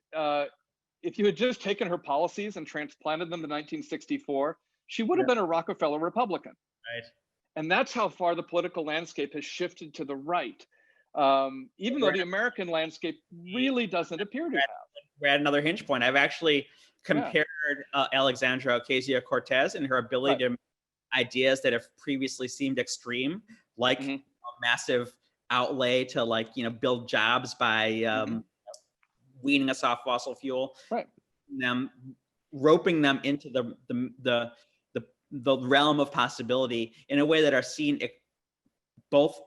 if you had just taken her policies and transplanted them to 1964, she would have been a Rockefeller Republican. Right. And that's how far the political landscape has shifted to the right. Even though the American landscape really doesn't appear to have. We're at another hinge point. I've actually compared Alexandria Ocasio-Cortez and her ability to ideas that have previously seemed extreme, like a massive outlay to, like, build jobs by weaning us off fossil fuel, them roping them into the realm of possibility in a way that are seen both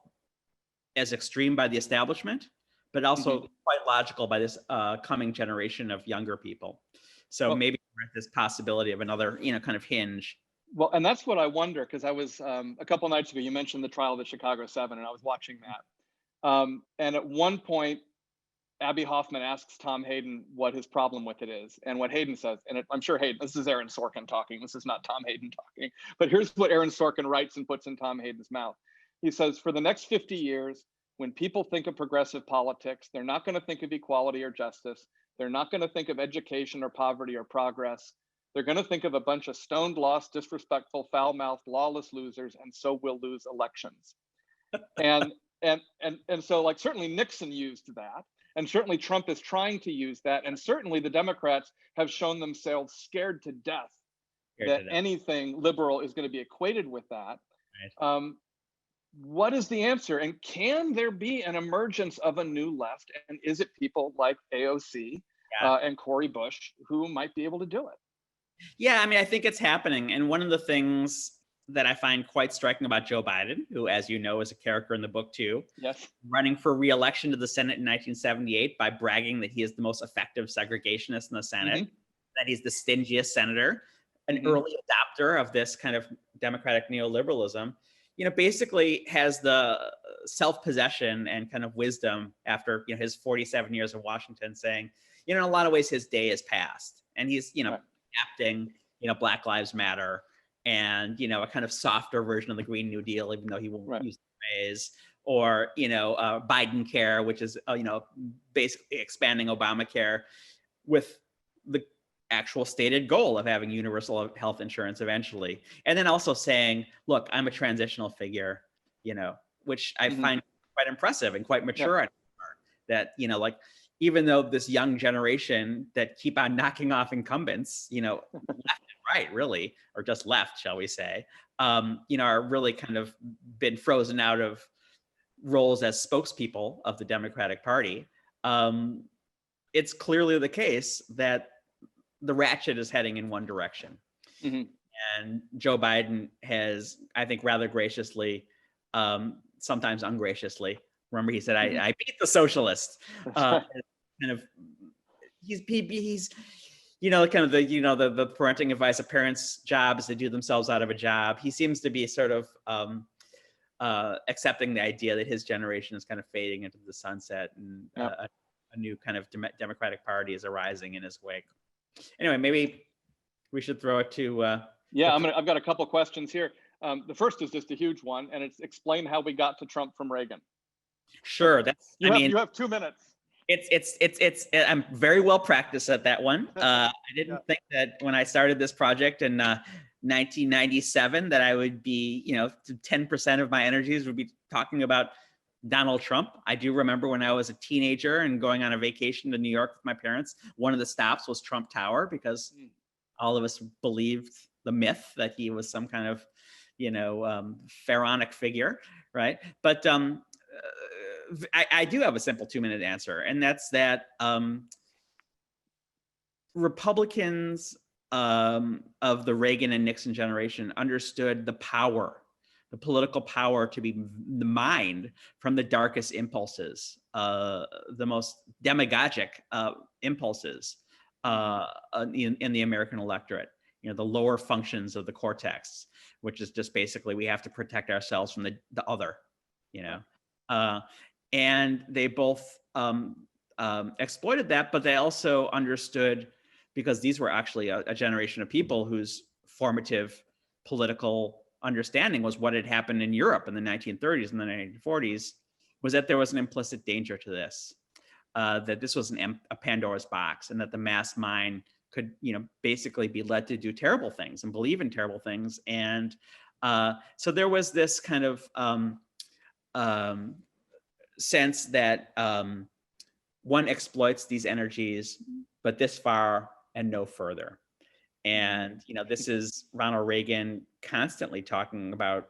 as extreme by the establishment, but also Mhm. quite logical by this coming generation of younger people. So Well, maybe we're at this possibility of another, kind of hinge. well, and that's what I wonder, because I was a couple nights ago. You mentioned the trial of the Chicago Seven, and I was watching that. And at one point, Abby Hoffman asks Tom Hayden what his problem with it is, and what Hayden says, and I'm sure Hayden. This is Aaron Sorkin talking. This is not Tom Hayden talking. But here's what Aaron Sorkin writes and puts in Tom Hayden's mouth. He says, "For the next 50 years, when people think of progressive politics, they're not going to think of equality or justice. They're not going to think of education or poverty or progress. They're going to think of a bunch of stoned, lost, disrespectful, foul-mouthed, lawless losers, and so we'll lose elections." And and so, like, certainly Nixon used that, and certainly Trump is trying to use that, and certainly the Democrats have shown themselves scared to death that anything liberal is going to be equated with that. Right. What is the answer? And can there be an emergence of a new left? And is it people like AOC Yeah. and Cory Bush who might be able to do it? Yeah, I mean, I think it's happening. And one of the things that I find quite striking about Joe Biden, who, as you know, is a character in the book too, Yes. running for re-election to the Senate in 1978 by bragging that he is the most effective segregationist in the Senate, that he's the stingiest senator, an early adopter of this kind of democratic neoliberalism, basically has the self-possession and kind of wisdom after his 47 years of Washington, saying, in a lot of ways his day is past, and he's adapting Black Lives Matter and a kind of softer version of the Green New Deal, even though he won't use the phrase, or Biden Care, which is basically expanding Obamacare with the actual stated goal of having universal health insurance eventually, and then also saying, look, I'm a transitional figure, which I find quite impressive and quite mature on his part, that like, even though this young generation that keep on knocking off incumbents, left and right, really, or just left, shall we say, are really kind of been frozen out of roles as spokespeople of the Democratic Party. It's clearly the case that the ratchet is heading in one direction. And Joe Biden has, I think, rather graciously, sometimes ungraciously, remember he said, I beat the socialists. Kind of, he's kind of the parenting advice of parents' job is to do themselves out of a job. He seems to be sort of accepting the idea that his generation is kind of fading into the sunset, and a new kind of Democratic Party is arising in his wake. Anyway, maybe we should throw it to. I've got a couple questions here. The first is just a huge one, and it's explain how we got to Trump from Reagan. Sure, you have 2 minutes. I'm very well practiced at that one. I didn't think that when I started this project in 1997 that I would be, 10% of my energies would be talking about Donald Trump. I do remember when I was a teenager and going on a vacation to New York with my parents, one of the stops was Trump Tower, because all of us believed the myth that he was some kind of, pharaonic figure, right? But I do have a simple 2-minute answer, and that's that Republicans of the Reagan and Nixon generation understood the political power to be mined from the darkest impulses, the most demagogic impulses in the American electorate, the lower functions of the cortex, which is just basically, we have to protect ourselves from the other, and they both exploited that, but they also understood, because these were actually a generation of people whose formative political understanding was what had happened in Europe in the 1930s and the 1940s, was that there was an implicit danger to this, that this was a Pandora's box, and that the mass mind could, basically be led to do terrible things and believe in terrible things. And so there was this kind of sense that one exploits these energies, but this far and no further. And, this is Ronald Reagan constantly talking about,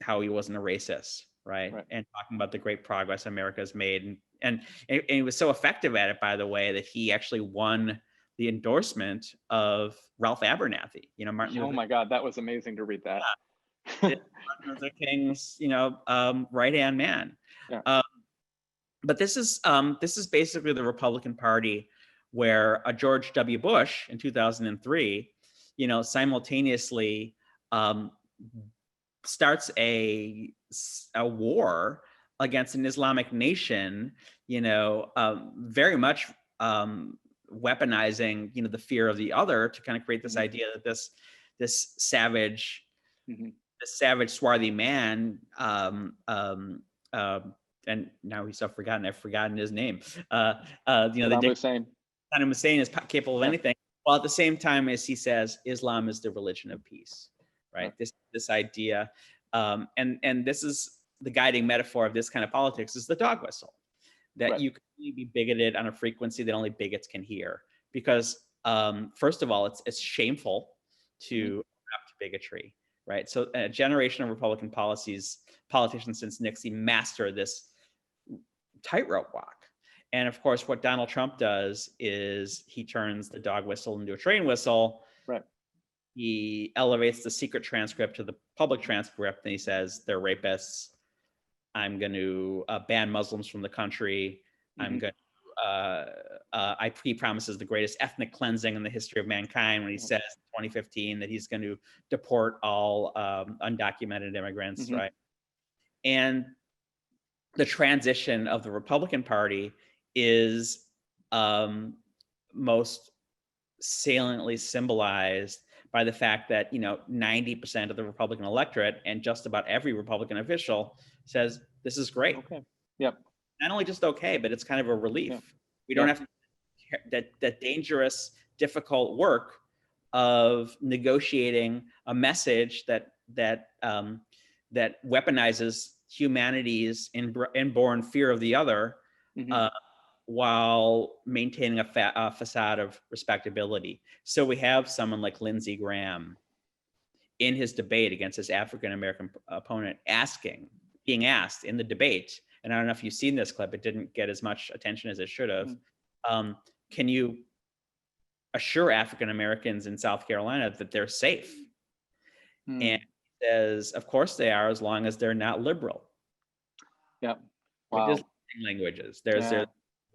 how he wasn't a racist, right? And talking about the great progress America's made. And he was so effective at it, by the way, that he actually won the endorsement of Ralph Abernathy, Martin Luther. Oh my God, that was amazing to read that. Martin Luther King's, right-hand man. Yeah. But this is basically the Republican Party, where George W. Bush in 2003, simultaneously starts a war against an Islamic nation, very much weaponizing, the fear of the other to kind of create this idea that this savage, this savage, swarthy man, and now he's so forgotten. I've forgotten his name. Saddam Hussein. Saddam Hussein is capable of anything, while at the same time as he says Islam is the religion of peace, right? This idea, and this is the guiding metaphor of this kind of politics, is the dog whistle, that you can only be bigoted on a frequency that only bigots can hear, because first of all, it's shameful to adopt bigotry, right? So a generation of Republican politicians since Nixon master this tightrope walk. And of course, what Donald Trump does is he turns the dog whistle into a train whistle. Right. He elevates the secret transcript to the public transcript, and he says they're rapists. I'm going to ban Muslims from the country. I'm going to, he promises the greatest ethnic cleansing in the history of mankind when he says in 2015 that he's going to deport all undocumented immigrants, right? And the transition of the Republican Party is most saliently symbolized by the fact that 90% of the Republican electorate and just about every Republican official says this is great. Okay. Yep. Not only just okay, but it's kind of a relief. Yep. We don't have that dangerous, difficult work of negotiating a message that weaponizes humanity's inborn fear of the other, while maintaining a facade of respectability. So we have someone like Lindsey Graham in his debate against his African-American opponent being asked in the debate, and I don't know if you've seen this clip, it didn't get as much attention as it should have. Can you assure African-Americans in South Carolina that they're safe? And he says, of course they are, as long as they're not liberal. Yeah. Wow. Like languages. There's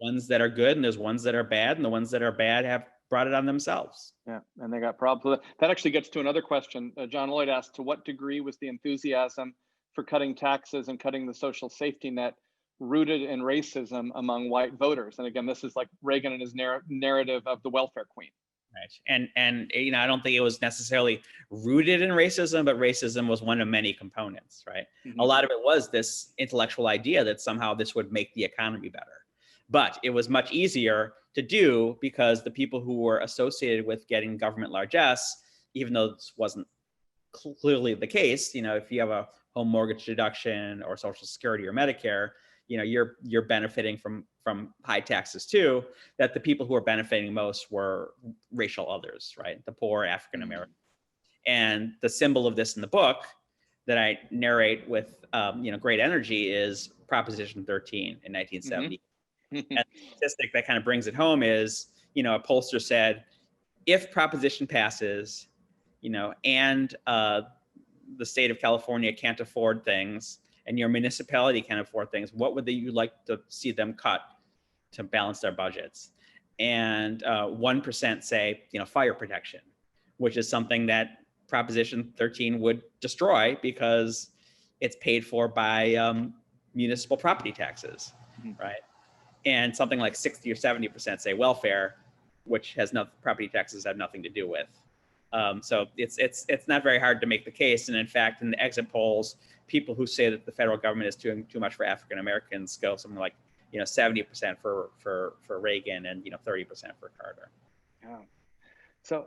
ones that are good and there's ones that are bad, and the ones that are bad have brought it on themselves. Yeah, and they got problems. That actually gets to another question. John Lloyd asked, to what degree was the enthusiasm for cutting taxes and cutting the social safety net rooted in racism among white voters? And again, this is like Reagan and his narrative of the welfare queen. Right. And I don't think it was necessarily rooted in racism, but racism was one of many components, right? A lot of it was this intellectual idea that somehow this would make the economy better. But it was much easier to do because the people who were associated with getting government largesse, even though this wasn't clearly the case, if you have a home mortgage deduction or Social Security or Medicare, you're benefiting from high taxes too, that the people who are benefiting most were racial others, right? The poor, African American. And the symbol of this in the book that I narrate with great energy is Proposition 13 in 1970. And the statistic that kind of brings it home is, a pollster said, if Proposition passes, and the state of California can't afford things, and your municipality can't afford things, what would you like to see them cut to balance their budgets? And 1% say, fire protection, which is something that Proposition 13 would destroy because it's paid for by municipal property taxes, right? And something like 60 or 70% say welfare, which has property taxes have nothing to do with. So it's not very hard to make the case. And in fact, in the exit polls, people who say that the federal government is doing too much for African Americans go something like 70% for Reagan and 30% for Carter. Yeah. So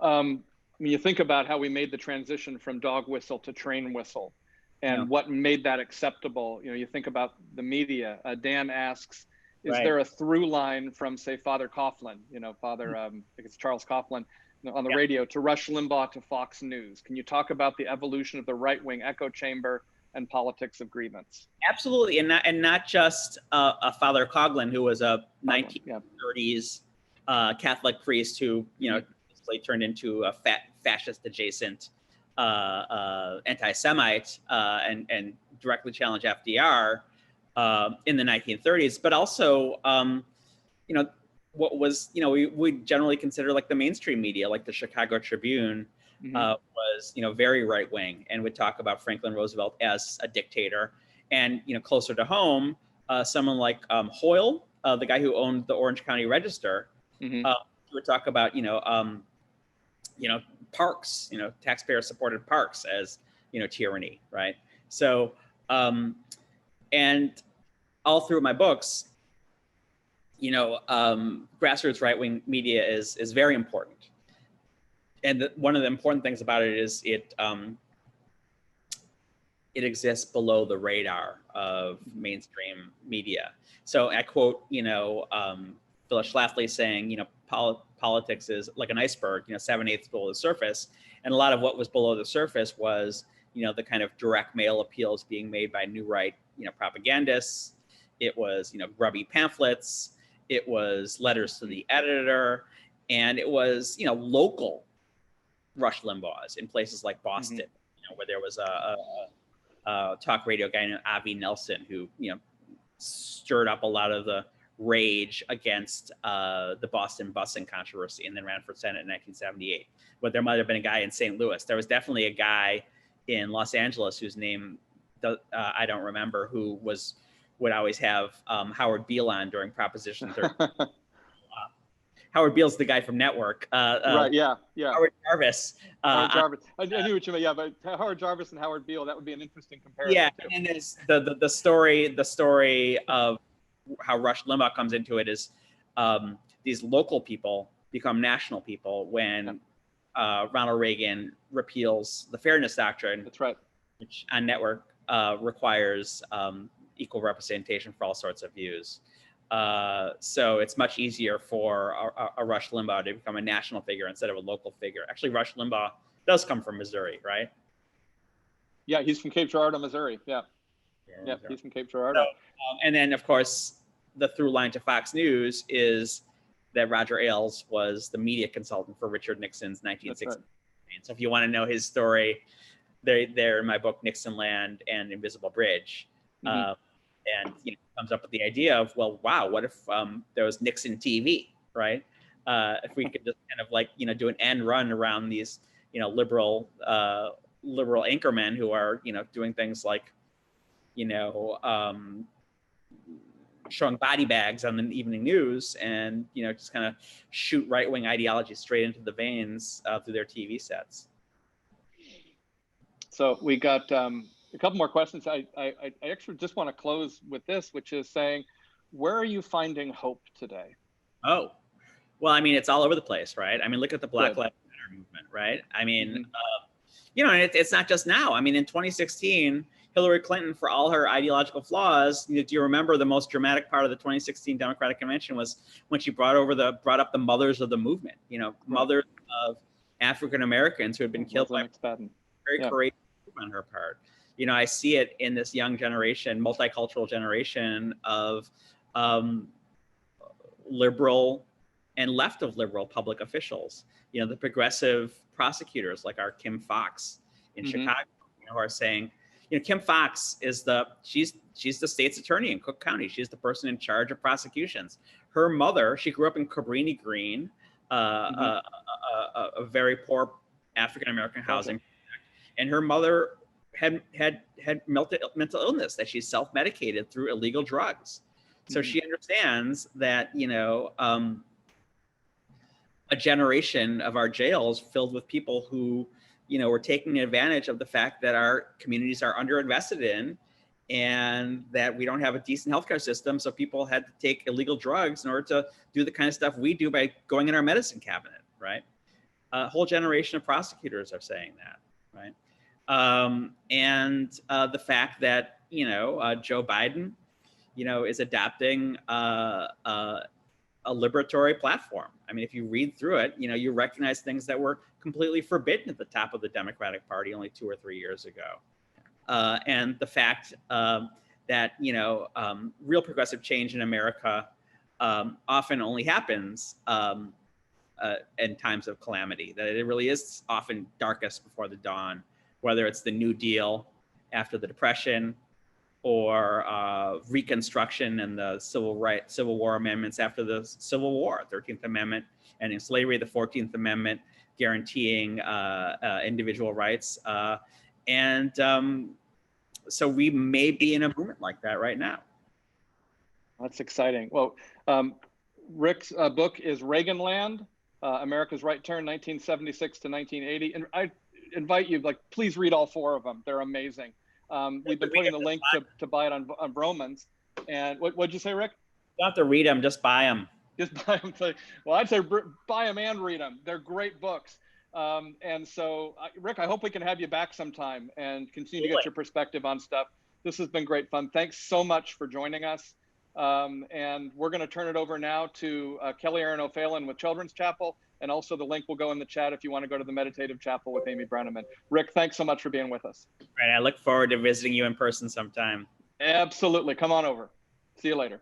when you think about how we made the transition from dog whistle to train whistle, and what made that acceptable, you think about the media. Dan asks, is there a through line from, say, Father Coughlin, Father, I think it's Charles Coughlin, on the radio, to Rush Limbaugh to Fox News? Can you talk about the evolution of the right-wing echo chamber and politics of grievance? Absolutely, and not just a Father Coughlin, who was a 1930s Catholic priest who basically turned into a fascist adjacent anti-Semite and directly challenge FDR in the 1930s, but also, what was, we generally consider like the mainstream media, like the Chicago Tribune, was, very right wing and would talk about Franklin Roosevelt as a dictator. And, closer to home, someone like Hoyle, the guy who owned the Orange County Register, would talk about, parks, taxpayer-supported parks as, tyranny, right? So, and all through my books, grassroots right-wing media is very important. And one of the important things about it is it exists below the radar of mainstream media. So I quote, Phyllis Schlafly saying, politics is like an iceberg, 7/8 below the surface. And a lot of what was below the surface was, the kind of direct mail appeals being made by new right, propagandists. It was, grubby pamphlets. It was letters to the editor. And it was, local Rush Limbaughs in places like Boston, where there was a talk radio guy named Avi Nelson who, stirred up a lot of the rage against the Boston busing controversy and then ran for Senate in 1978. But there might have been a guy in St. Louis. There was definitely a guy in Los Angeles whose name I don't remember, who would always have Howard Beale on during Proposition 30. Howard Beale's the guy from Network. Right, yeah. Howard Jarvis. Howard Jarvis. I knew what you meant, yeah, but Howard Jarvis and Howard Beale, that would be an interesting comparison. Yeah, too. and there's the story of how Rush Limbaugh comes into it is these local people become national people when Ronald Reagan repeals the Fairness Doctrine. That's right. Which on Network requires equal representation for all sorts of views. So it's much easier for a Rush Limbaugh to become a national figure instead of a local figure. Actually, Rush Limbaugh does come from Missouri, right? Yeah, he's from Cape Girardeau, Missouri. Yeah, he's from Cape Girardeau. So, and then, of course, the through line to Fox News is that Roger Ailes was the media consultant for Richard Nixon's 1960 campaign. So if you want to know his story, they're in my book, Nixonland and Invisible Bridge. And comes up with the idea of, well, wow, what if there was Nixon TV, right? If we could just kind of like, do an end run around these, liberal anchormen who are, doing things like, showing body bags on the evening news and, just kind of shoot right-wing ideology straight into the veins through their TV sets. So we got a couple more questions. I actually just want to close with this, which is saying, where are you finding hope today? Oh, well, I mean, it's all over the place, right? I mean, look at the Black Lives Matter movement, right? I mean, and it's not just now. I mean, in 2016, Hillary Clinton, for all her ideological flaws, do you remember the most dramatic part of the 2016 Democratic Convention was when she brought up the mothers of the movement, mothers of African Americans who had been killed by very courageous on her part. I see it in this young generation, multicultural generation of liberal and left of liberal public officials. The progressive prosecutors like our Kim Foxx in Chicago, who are saying, Kim Foxx is she's the state's attorney in Cook County. She's the person in charge of prosecutions. Her mother, she grew up in Cabrini Green, a very poor African American housing, and her mother had mental illness that she self-medicated through illegal drugs. So she understands that, a generation of our jails filled with people who, were taking advantage of the fact that our communities are underinvested in and that we don't have a decent healthcare system. So people had to take illegal drugs in order to do the kind of stuff we do by going in our medicine cabinet, right? A whole generation of prosecutors are saying that, right? And the fact that, Joe Biden, is adopting a liberatory platform. I mean, if you read through it, you recognize things that were completely forbidden at the top of the Democratic Party only 2 or 3 years ago. And the fact that, real progressive change in America often only happens in times of calamity, that it really is often darkest before the dawn, whether it's the New Deal after the Depression, or Reconstruction and the Civil War amendments after the Civil War, 13th Amendment, ending slavery, the 14th Amendment, guaranteeing individual rights. So we may be in a movement like that right now. That's exciting. Well, Rick's book is Reaganland, America's Right Turn, 1976 to 1980. And I invite you, like, please read all 4 of them. They're amazing. We've been putting the link to buy it on Romans. And what'd you say, Rick? You don't have to read them, just buy them. Just buy them. Well, I'd say buy them and read them. They're great books. And so, Rick, I hope we can have you back sometime and continue to get your perspective on stuff. This has been great fun. Thanks so much for joining us. And we're going to turn it over now to Kelly Aaron O'Phelan with Children's Chapel. And also the link will go in the chat if you want to go to the Meditative Chapel with Amy Brenneman. Rick, thanks so much for being with us. Right, I look forward to visiting you in person sometime. Absolutely. Come on over. See you later.